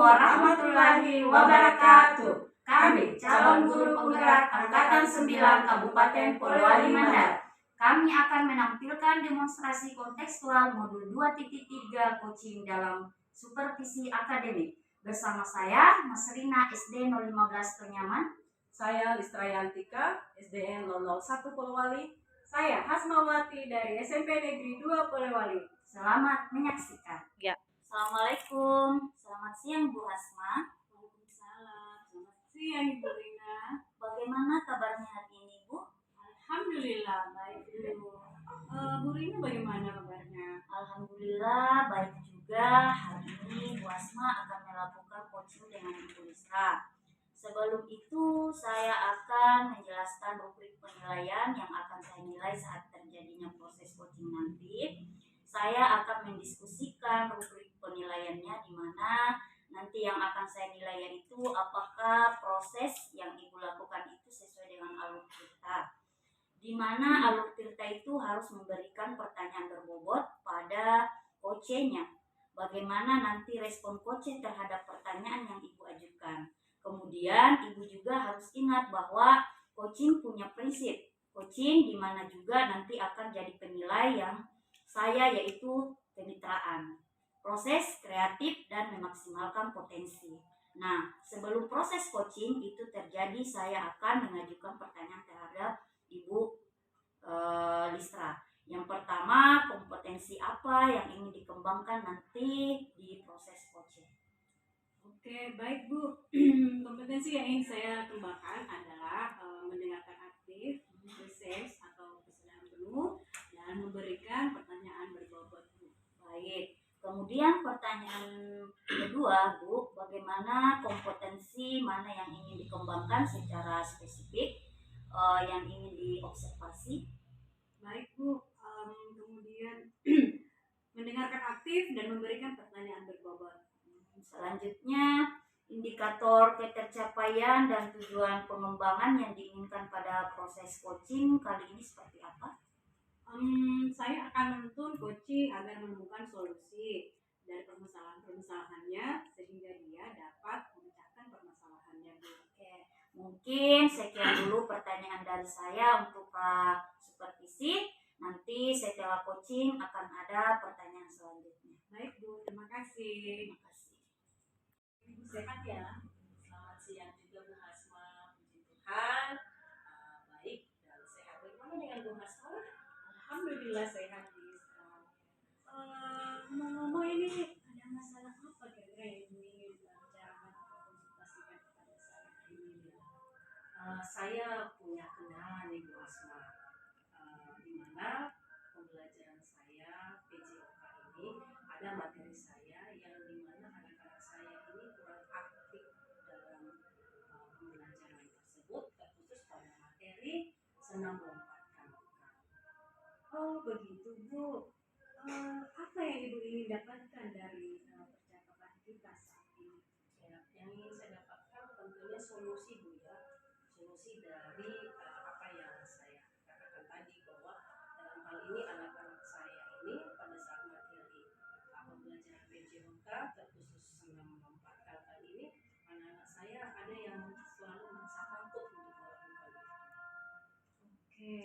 warahmatullahi wabarakatuh. Kami calon guru penggerak Angkatan 9 Kabupaten Polewali Mandar. Kami akan menampilkan demonstrasi kontekstual modul 2.3 coaching dalam supervisi akademik. Bersama saya, Mas Rina SD 015 Penyaman. Saya Listrayantika SDN 001 Polewali. Saya Hasmawati dari SMP Negeri 2 Polewali. Selamat menyaksikan. Ya. Assalamualaikum. Selamat siang Bu Hasma. Waalaikumsalam. Selamat siang Ibu Rina. Bagaimana kabarnya hari ini Bu? Alhamdulillah baik Bu. Bu Rina bagaimana kabarnya? Alhamdulillah baik juga. Hari ini Bu Hasma akan melakukan coaching dengan Ibu Lisra. Sebelum itu saya akan menjelaskan rubrik penilaian yang akan saya nilai saat terjadinya proses coaching nanti. Saya akan mendiskusikan rubrik penilaiannya, di mana nanti yang akan saya nilai yaitu apakah proses yang Ibu lakukan itu sesuai dengan alur cerita, di mana alur cerita itu harus memberikan pertanyaan berbobot pada coachnya. Bagaimana nanti respon coach terhadap pertanyaan yang Ibu ajukan. Kemudian Ibu juga harus ingat bahwa coaching punya prinsip. Coaching di mana juga nanti akan jadi penilai yang saya, yaitu kemitraan, proses kreatif, dan memaksimalkan potensi. Nah, sebelum proses coaching itu terjadi, saya akan mengajukan pertanyaan terhadap Ibu Listra. Yang pertama, kompetensi apa yang ingin dikembangkan nanti di proses coaching? Oke, baik Bu. Kompetensi yang ingin saya kembangkan adalah mendengarkan aktif, research atau kesadaran penuh, dan memberikan pertanyaan berbobot Bu. Baik. Kemudian pertanyaan kedua Bu, bagaimana kompetensi mana yang ingin dikembangkan secara spesifik, yang ingin diobservasi? Baik Bu. Kemudian mendengarkan aktif dan memberikan pertanyaan berbobot. Selanjutnya, indikator ketercapaian dan tujuan pengembangan yang diinginkan pada proses coaching kali ini seperti apa? Saya akan menuntun coaching agar menemukan solusi dari permasalahan-permasalahannya sehingga dia dapat memecahkan permasalahannya. Oke, mungkin sekian dulu pertanyaan dari saya untuk Pak Supervisi. Nanti setelah coaching akan ada pertanyaan selanjutnya. Baik Bu, terima kasih. Terima kasih. Ibu sehat ya? Selamat siang juga Bu Hasma. Puji Tuhan. Baik dan sehat. Bagaimana dengan Bu Hasma? Alhamdulillah sehat di sekarang. Ngomong-ngomong, ini ada masalah apa kira-kira yang Ibu ingin bicarakan atau konsultasikan kepada saya hari ini? Saya punya kendala nih Bu Asma, di mana pembelajaran saya PJOK ini ada materi saya yang di mana anak-anak saya ini kurang aktif dalam pembelajaran tersebut, terkhusus pada materi senam melompatkan. Oh begitu Bu. Apa yang Ibu ingin dapatkan dari percakapan kita saat ini? Ya, yang ingin saya dapatkan tentunya solusi Bu ya, solusi dari apa yang saya katakan tadi, bahwa dalam hal ini anak-anak saya ini pada saat materi pembelajaran PJOK terkhusus senam melompatkan kali ini, anak-anak saya ada yang selalu merasa takut untuk melakukan itu. Oke,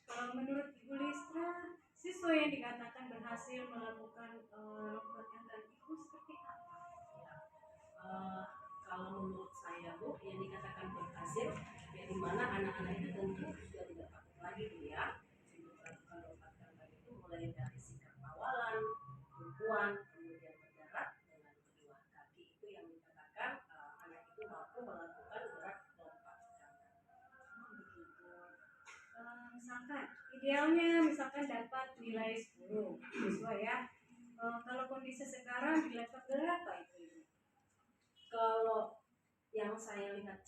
kalau menurut Ibu Listra, siswa yang dikatakan berhasil melakukan lompatan tadi itu seperti apa? Ya, kalau menurut saya Bu, yang dikatakan berhasil, ya di mana anak-anak itu tentu sudah tidak takut lagi Bu ya untuk melakukan lompatan tadi itu, mulai dari sikap awalan, tumpuan, kemudian bergerak dengan kedua kaki, itu yang dikatakan anak itu mampu melakukan gerak lompatkan. Begitu. Misalkan idealnya dapat nilai 10 siswa ya. Kalau kondisi sekarang di level berapa itu? Kalau yang saya lihat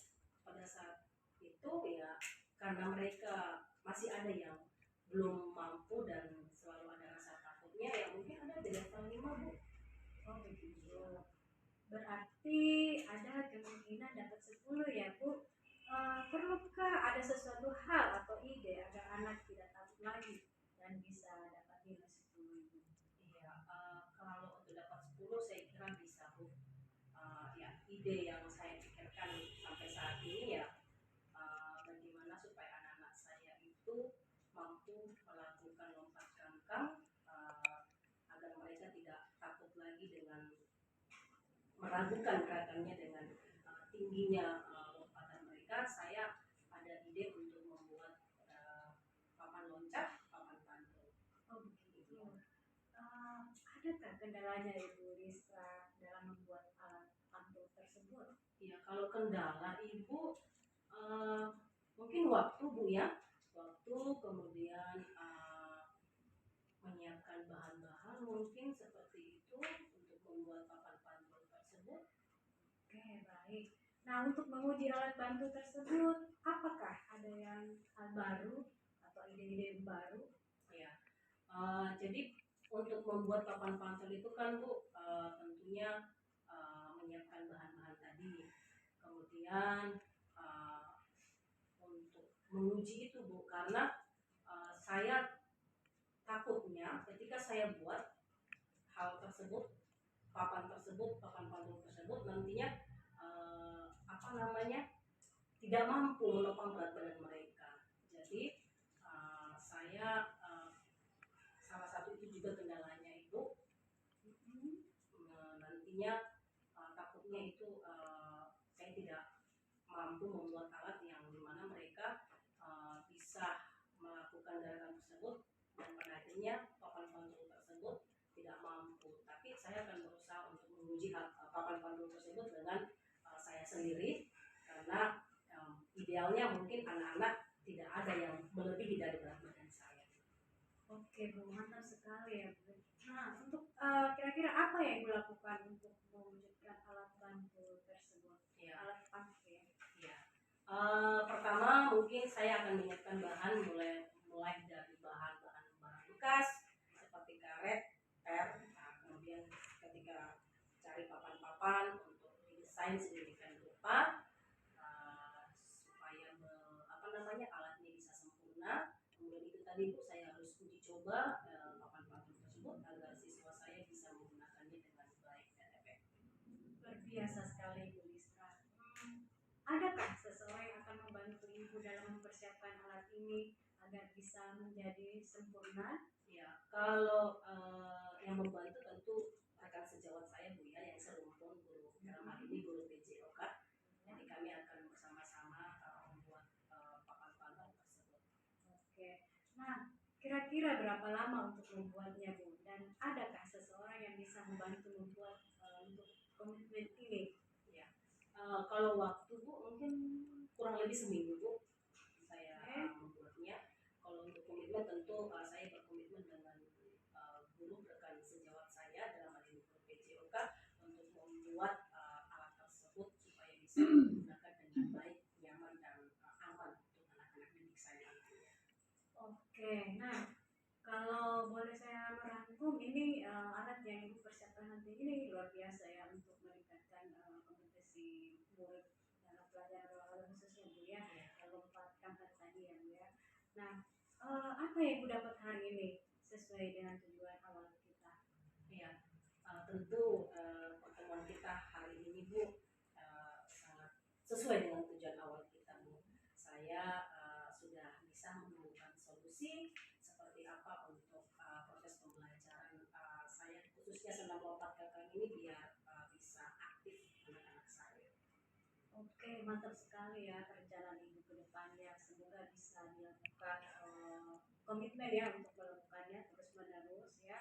pada saat itu ya, karena mereka masih ada yang belum mampu dan selalu ada rasa takutnya, ya mungkin ada di level 5 Bu. Oh begitu. Berarti ada kemungkinan dapat 10 ya Bu. Perlukah ada sesuatu hal atau ide agar anak tidak takut lagi dan bisa dapat nilai 10 Bu? Iya, kalau untuk dapat 10 saya kira bisa Bu. Ya ide yang saya pikirkan sampai saat ini ya, bagaimana supaya anak-anak saya itu mampu melakukan lompat kangkang, agar mereka tidak takut lagi dengan meragukan gerakannya dengan tingginya lompatan mereka. Saya ada ide untuk membuat papan loncat, papan pantul. Oh begitu. Adakah kendalanya Ibu Lisa dalam membuat alat pantul tersebut? Ya, kalau kendala Ibu, mungkin waktu Bu ya, waktu, kemudian menyiapkan bahan-bahan mungkin seperti itu untuk membuat papan pantul tersebut. Oke, baik. Nah, untuk menguji alat bantu tersebut, apakah ada yang hal baru atau ide-ide baru? Ya, jadi untuk membuat papan pantul itu kan Bu, tentunya menyiapkan bahan-bahan tadi, kemudian untuk menguji itu Bu, karena saya takutnya ketika saya buat hal tersebut, papan tersebut, papan pantul tersebut, nantinya apa namanya, tidak mampu menopang berat badan mereka. Jadi saya salah satu itu juga kendalanya Ibu. Nantinya takutnya itu saya tidak mampu membuat alat yang dimana mereka bisa melakukan gerakan tersebut, dan pada akhirnya papan pantul tersebut tidak mampu. Tapi saya akan berusaha untuk menguji papan pantul tersebut dengan saya sendiri, karena idealnya mungkin anak-anak tidak ada yang melebihi dari berat badan saya. Oke, Bu, mantap sekali ya, Bu. Nah, untuk kira-kira apa yang Ibu lakukan untuk mewujudkan alat bantu tersebut? Ya. Alat bantu ya. Ya. Pertama mungkin saya akan menyiapkan bahan mulai dari bahan-bahan barang bekas seperti karet, kemudian ketika cari papan-papan untuk didesain sedemikian rupa supaya alatnya bisa sempurna. Kemudian itu tadi Bu, saya harus uji coba papan-papan tersebut agar siswa saya bisa menggunakannya dengan baik dan efektif. Luar biasa sekali, Bu Lisa. Adakah seseorang yang akan membantu Ibu dalam mempersiapkan alat ini agar bisa menjadi sempurna? Ya, kalau yang membantu tentu rekan sejawat saya Bu ya, yang serumpun guru, dalam hal ini guru PJOK. Jadi kami akan bersama-sama membuat papan pantul tersebut. Oke. Nah, kira-kira berapa lama untuk membuatnya, Bu? Dan adakah seseorang yang bisa membantu membuat untuk komitmen ini? Ya, kalau waktu Bu mungkin kurang lebih seminggu Bu saya membuatnya. Kalau untuk komitmen tentu saya berkomitmen dengan guru rekan sejawat saya, dalam hal ini guru PJOK, untuk membuat alat tersebut supaya bisa digunakan dengan baik, nyaman dan aman untuk anak-anak didik saya nantinya. Oke, nah kalau boleh saya merangkum, ini alat yang Ibu persiapkan nanti ini luar biasa ya untuk meningkatkan kompetensi murid dalam pelajaran olahraga khususnya Bu ya, lompat kangkang tadi ya Bu ya. Nah, apa yang Ibu dapat hari ini sesuai dengan tujuan awal kita? Ya, tentu pertemuan kita hari ini Bu sangat sesuai dengan tujuan awal kita Bu. Saya sudah bisa menemukan solusi seperti apa untuk proses pembelajaran saya, khususnya senam lompat kangkang ini, biar bisa aktif anak-anak saya. Oke, mantap sekali ya perjalanan Ibu ke depannya. Semoga bisa dilakukan komitmen ya untuk melakukannya terus menerus ya.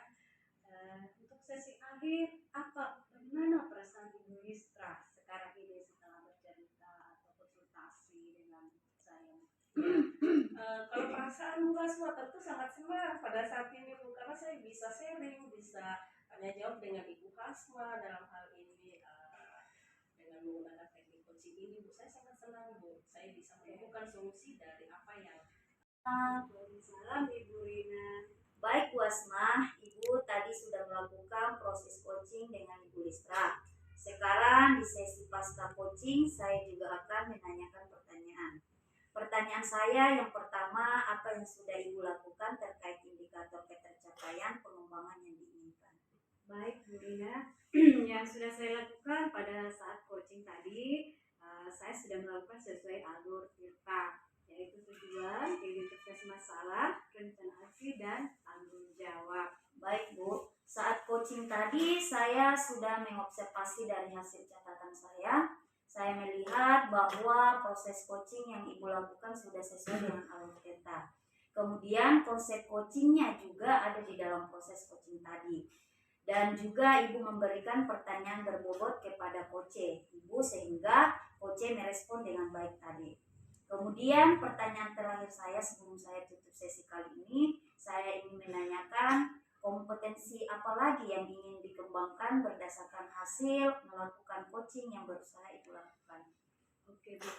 Untuk sesi akhir, bagaimana perasaan Ibu Listra sekarang ini setelah bercerita atau konsultasi dengan saya? Kalau perasaan Bu Hasma tentu sangat senang pada saat ini Bu, karena saya bisa sharing, bisa tanya jawab dengan Ibu Hasma dalam hal ini dengan menggunakan teknik coaching ini Bu. Saya sangat senang Bu, saya bisa menemukan solusi dari apa yang Salam Ibu Rina. Baik Bu Asma, Ibu tadi sudah melakukan proses coaching dengan Ibu Listra. Sekarang di sesi pasca coaching saya juga akan menanyakan pertanyaan. Pertanyaan saya yang pertama, apa yang sudah Ibu lakukan terkait indikator ketercapaian pengembangan yang diinginkan? Baik Bu Rina, yang sudah saya lakukan pada saat coaching tadi coaching tadi saya sudah mengobservasi dari hasil catatan saya. Saya melihat bahwa proses coaching yang Ibu lakukan sudah sesuai dengan alur theta. Kemudian konsep coachingnya juga ada di dalam proses coaching tadi. Dan juga Ibu memberikan pertanyaan berbobot kepada coach Ibu sehingga coach merespon dengan baik tadi. Kemudian pertanyaan terakhir saya sebelum saya tutup sesi kali ini, saya ingin menanyakan kompetensi apa lagi yang ingin dikembangkan berdasarkan hasil melakukan coaching yang berusaha Ibu lakukan. Oke Bu,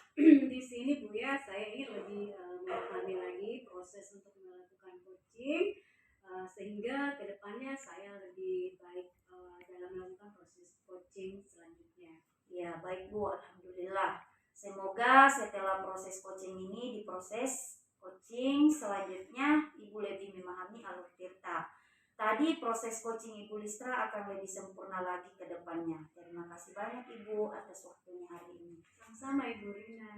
di sini Bu ya, saya ingin lebih memahami lagi proses untuk melakukan coaching sehingga kedepannya saya lebih baik dalam melakukan proses coaching selanjutnya. Ya baik Bu, alhamdulillah. Semoga setelah proses coaching ini, di proses coaching selanjutnya Ibu lebih memahami alur tirta. Tadi proses coaching Ibu Listra akan lebih sempurna lagi ke depannya. Terima kasih banyak Ibu atas waktunya hari ini. Sama-sama Ibu Rina.